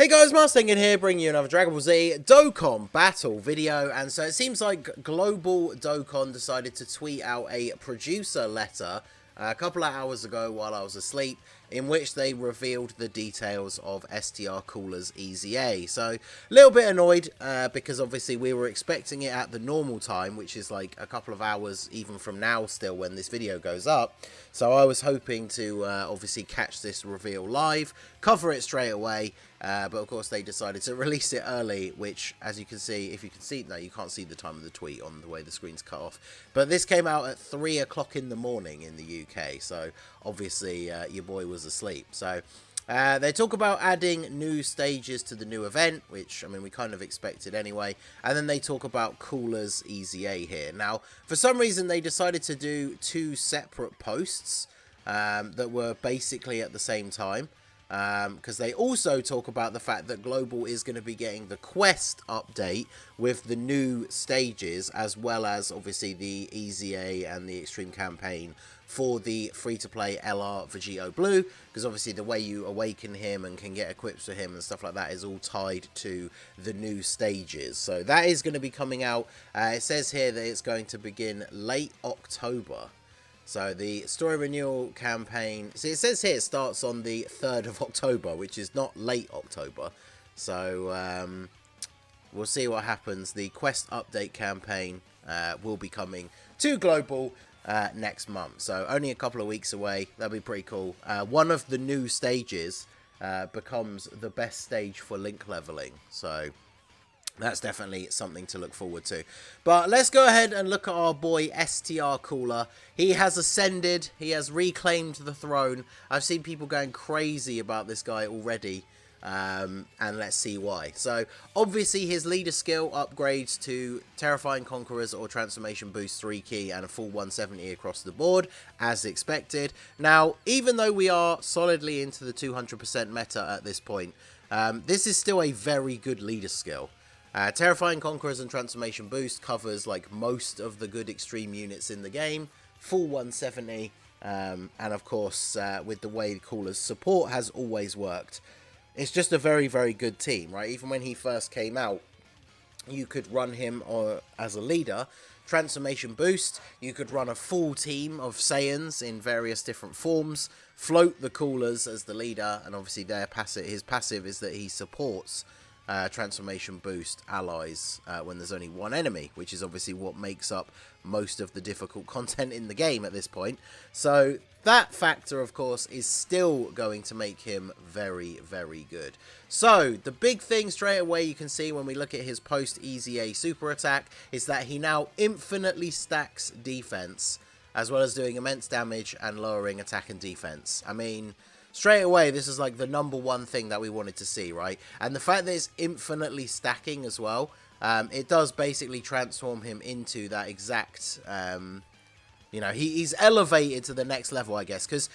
Hey guys, Mustang in here, bringing you another Dragon Ball Z Dokkan battle video. And so it seems like Global Dokkan decided to tweet out a producer letter a couple of hours ago while I was asleep, in which they revealed the details of STR Cooler's EZA. So a little bit annoyed because obviously we were expecting it at the normal time, which is like a couple of hours even from now still when this video goes up. So I was hoping to obviously catch this reveal live, cover it straight away. But of course they decided to release it early, which, as you can see, if you can see, no, you can't see the time of the tweet on the way the screen's cut off. But this came out at 3 o'clock in the morning in the UK, so obviously your boy was asleep. So they talk about adding new stages to the new event, which, I mean, we kind of expected anyway. And then they talk about Cooler's EZA here. Now, for some reason, they decided to do two separate posts that were basically at the same time. Because they also talk about the fact that Global is going to be getting the quest update with the new stages, as well as obviously the EZA and the Extreme campaign for the free-to-play LR Vegito Blue, because obviously the way you awaken him and can get equips for him and stuff like that is all tied to the new stages. So that is going to be coming out. It says here that it's going to begin late October. So the story renewal campaign, see, it says here it starts on the 3rd of October, which is not late October. So we'll see what happens. The quest update campaign will be coming to Global next month. So only a couple of weeks away. That'll be pretty cool. One of the new stages becomes the best stage for link leveling. So that's definitely something to look forward to. But let's go ahead and look at our boy STR Cooler. He has ascended. He has reclaimed the throne. I've seen people going crazy about this guy already. And let's see why. So, obviously, his leader skill upgrades to Terrifying Conquerors or Transformation Boost 3 key and a full 170 across the board, as expected. Now, even though we are solidly into the 200% meta at this point, this is still a very good leader skill. Terrifying Conquerors and Transformation Boost covers like most of the good extreme units in the game, full 170, and of course with the way Cooler's support has always worked, it's just a very, very good team, right? Even when he first came out, you could run him as a leader, Transformation Boost, you could run a full team of Saiyans in various different forms, float the Coolers as the leader, and obviously his passive is that he supports Transformation Boost allies when there's only one enemy, which is obviously what makes up most of the difficult content in the game at this point. So that factor, of course, is still going to make him very, very good. So the big thing straight away you can see when we look at his post EZA super attack is that he now infinitely stacks defense, as well as doing immense damage and lowering attack and defense. I mean, straight away, this is like the #1 thing that we wanted to see, right? And the fact that it's infinitely stacking as well, it does basically transform him into that exact, you know, he's elevated to the next level, I guess, because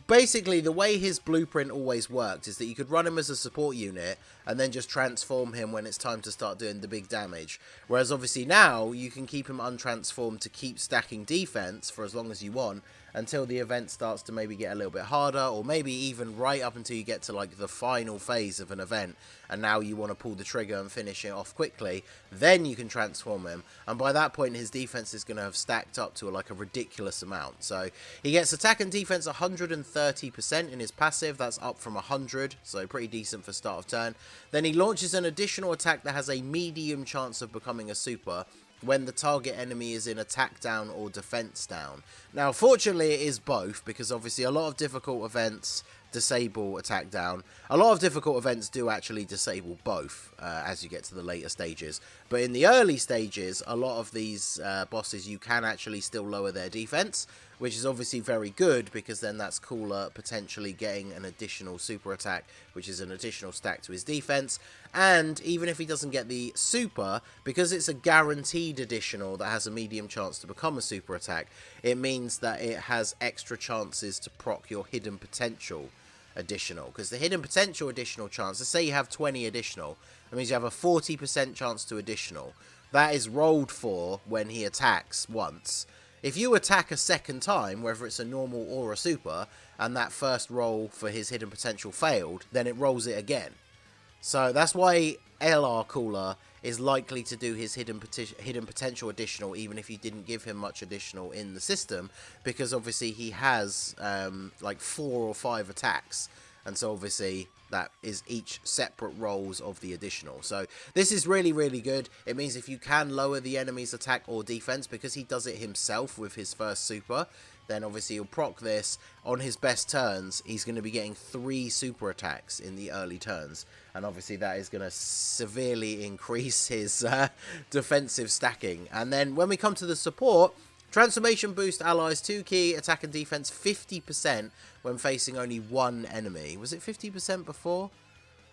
basically the way his blueprint always worked is that you could run him as a support unit and then just transform him when it's time to start doing the big damage. Whereas obviously now you can keep him untransformed to keep stacking defense for as long as you want, until the event starts to maybe get a little bit harder, or maybe even right up until you get to like the final phase of an event and now you want to pull the trigger and finish it off quickly. Then you can transform him, and by that point his defense is going to have stacked up to like a ridiculous amount. So he gets attack and defense 130% in his passive. That's up from 100, so pretty decent for start of turn. Then he launches an additional attack that has a medium chance of becoming a super when the target enemy is in attack down or defense down. Now, fortunately, it is both, because obviously a lot of difficult events disable attack down. A lot of difficult events do actually disable both as you get to the later stages. But in the early stages, a lot of these bosses, you can actually still lower their defense, which is obviously very good, because then that's Cooler potentially getting an additional super attack, which is an additional stack to his defense. And even if he doesn't get the super, because it's a guaranteed additional that has a medium chance to become a super attack, it means that it has extra chances to proc your hidden potential additional. Because the hidden potential additional chance, let's say you have 20 additional, that means you have a 40% chance to additional. That is rolled for when he attacks once. If you attack a second time, whether it's a normal or a super, and that first roll for his hidden potential failed, then it rolls it again. So that's why STR Cooler is likely to do his hidden potential additional, even if you didn't give him much additional in the system, because obviously he has like 4 or 5 attacks, and so obviously that is each separate rolls of the additional. So this is really, really good. It means if you can lower the enemy's attack or defense, because he does it himself with his first super, then obviously he'll proc this. On his best turns, he's going to be getting 3 super attacks in the early turns. And obviously that is going to severely increase his defensive stacking. And then when we come to the support, transformation boost allies 2 key attack and defense 50% when facing only 1 enemy. Was it 50% before?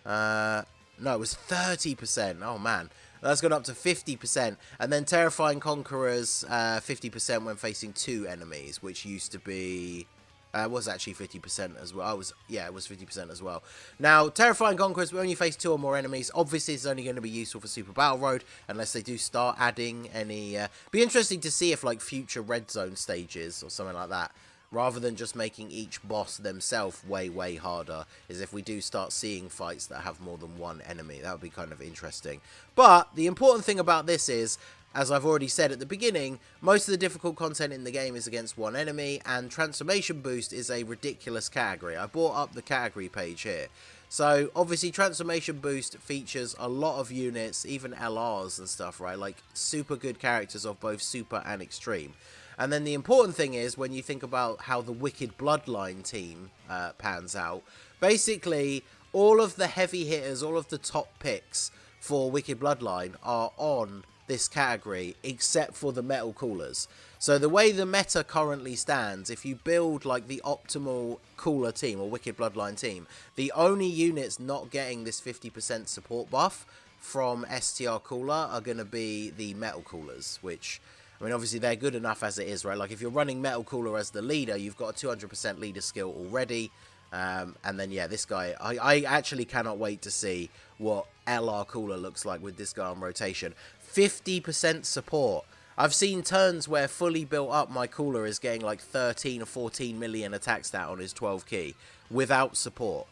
No, it was 30%. Oh, man. That's gone up to 50%. And then Terrifying Conquerors, 50% when facing 2 enemies, which used to be... was actually 50% as well. It was 50% as well. Now, Terrifying Conquerors, when you face 2 or more enemies, obviously it's only going to be useful for Super Battle Road, unless they do start adding any... be interesting to see if, like, future Red Zone stages or something like that, rather than just making each boss themselves way, way harder, is if we do start seeing fights that have more than 1 enemy. That would be kind of interesting. But the important thing about this is, as I've already said at the beginning, most of the difficult content in the game is against 1 enemy, and Transformation Boost is a ridiculous category. I brought up the category page here. So, obviously, Transformation Boost features a lot of units, even LRs and stuff, right? Like, super good characters of both Super and Extreme. And then the important thing is, when you think about how the Wicked Bloodline team pans out, basically, all of the heavy hitters, all of the top picks for Wicked Bloodline are on this category, except for the metal coolers. So the way the meta currently stands, if you build like the optimal cooler team or Wicked Bloodline team, the only units not getting this 50% support buff from STR Cooler are going to be the metal coolers, which... I mean, obviously, they're good enough as it is, right? Like, if you're running Metal Cooler as the leader, you've got a 200% leader skill already. And then, yeah, this guy, I actually cannot wait to see what LR Cooler looks like with this guy on rotation. 50% support. I've seen turns where fully built up my Cooler is getting like 13 or 14 million attack stat on his 12 key without support.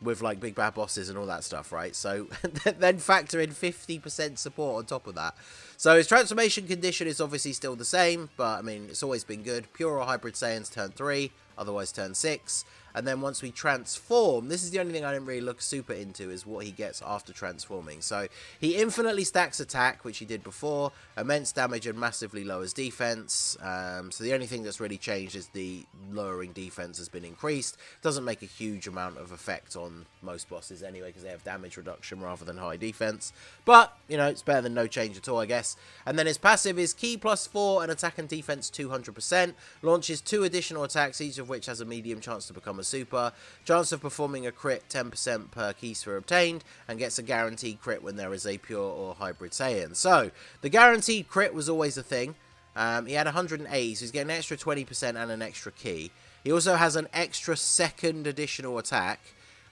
With like big bad bosses and all that stuff, right? So then factor in 50% support on top of that. So his transformation condition is obviously still the same, but I mean, it's always been good. Pure or Hybrid Saiyans turn 3, otherwise turn 6. And then once we transform, this is the only thing I didn't really look super into, is what he gets after transforming. So he infinitely stacks attack, which he did before, immense damage and massively lowers defense. So the only thing that's really changed is the lowering defense has been increased. Doesn't make a huge amount of effect on most bosses anyway, because they have damage reduction rather than high defense. But, you know, it's better than no change at all, I guess. And then his passive is Ki +4 and attack and defense 200%. Launches 2 additional attacks, each of which has a medium chance to become a super. Chance of performing a crit 10% per key sphere obtained, and gets a guaranteed crit when there is a pure or hybrid Saiyan. So, the guaranteed crit was always a thing. He had 180, so he's getting an extra 20% and an extra key. He also has an extra second additional attack,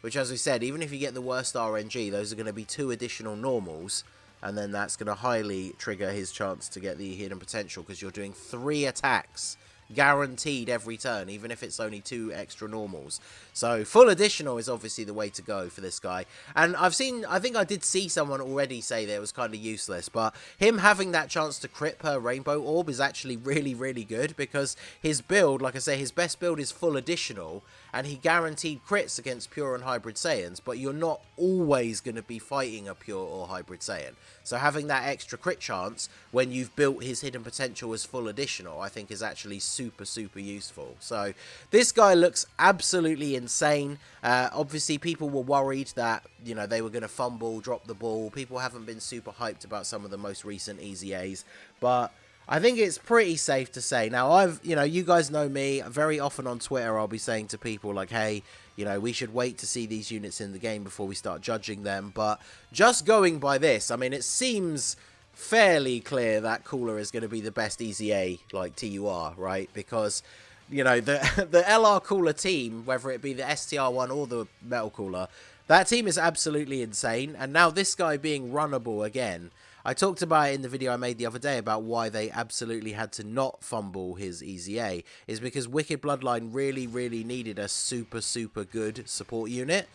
which, as we said, even if you get the worst RNG, those are going to be 2 additional normals, and then that's going to highly trigger his chance to get the hidden potential, because you're doing 3 attacks guaranteed every turn, even if it's only 2 extra normals. So full additional is obviously the way to go for this guy. And I think I did see someone already say that it was kind of useless, but him having that chance to crit per rainbow orb is actually really, really good, because his build, like I say, his best build is full additional, and he guaranteed crits against pure and hybrid Saiyans, but you're not always going to be fighting a pure or hybrid Saiyan. So having that extra crit chance when you've built his hidden potential as full additional, I think is actually super, super useful. So this guy looks absolutely insane. Obviously, people were worried that, you know, they were going to fumble, drop the ball. People haven't been super hyped about some of the most recent EZAs, but I think it's pretty safe to say. Now, you know, you guys know me. Very often on Twitter, I'll be saying to people like, hey, you know, we should wait to see these units in the game before we start judging them. But just going by this, I mean, it seems fairly clear that Cooler is going to be the best EZA, like, TUR, right? Because, you know, the LR Cooler team, whether it be the STR one or the Metal Cooler, that team is absolutely insane. And now this guy being runnable again, I talked about it in the video I made the other day about why they absolutely had to not fumble his EZA, is because Wicked Bloodline really, really needed a super, super good support unit.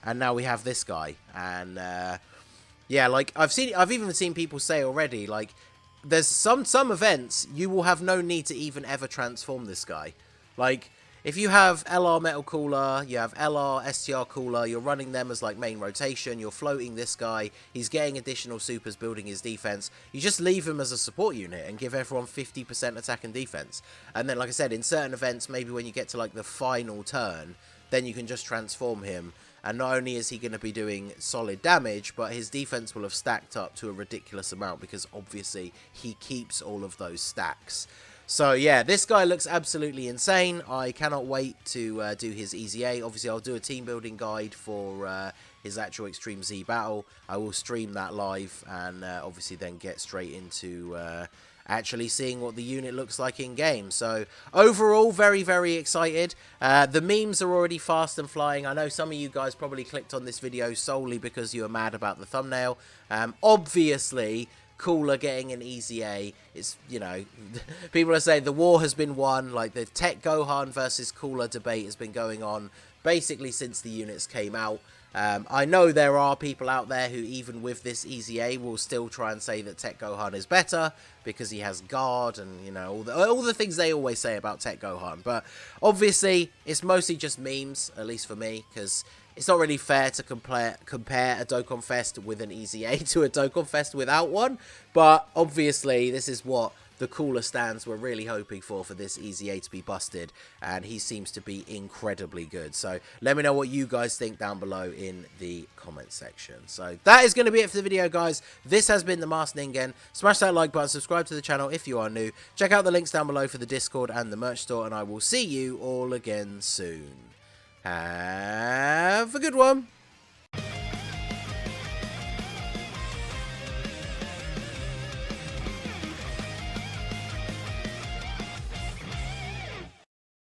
and now we have this guy. And yeah, like I've even seen people say already, like there's some events you will have no need to even ever transform this guy. Like if you have LR Metal Cooler, you have LR STR Cooler, you're running them as like main rotation, you're floating this guy, he's getting additional supers, building his defense. You just leave him as a support unit and give everyone 50% attack and defense. And then, like I said, in certain events, maybe when you get to like the final turn, then you can just transform him. And not only is he going to be doing solid damage, but his defense will have stacked up to a ridiculous amount because obviously he keeps all of those stacks. So yeah, this guy looks absolutely insane. I cannot wait to do his EZA. Obviously, I'll do a team building guide for his actual Extreme Z battle. I will stream that live and obviously then get straight into actually seeing what the unit looks like in game. So overall, very, very excited. The memes are already fast and flying. I know some of you guys probably clicked on this video solely because you were mad about the thumbnail. Obviously, Cooler getting an EZA, it's, you know, people are saying the war has been won. Like the Tech Gohan versus Cooler debate has been going on basically since the units came out. I know there are people out there who, even with this EZA, will still try and say that Tech Gohan is better because he has guard and, you know, all the things they always say about Tech Gohan. But obviously, it's mostly just memes, at least for me, because it's not really fair to compare a Dokkan Fest with an EZA to a Dokkan Fest without one. But obviously, this is what the Cooler stands were really hoping for this EZA to be busted, and he seems to be incredibly good. So let me know what you guys think down below in the comment section. So that is going to be it for the video, guys. This has been the Masked Ningen. Smash that like button, subscribe to the channel if you are new. Check out the links down below for the Discord and the merch store, and I will see you all again soon. Have a good one.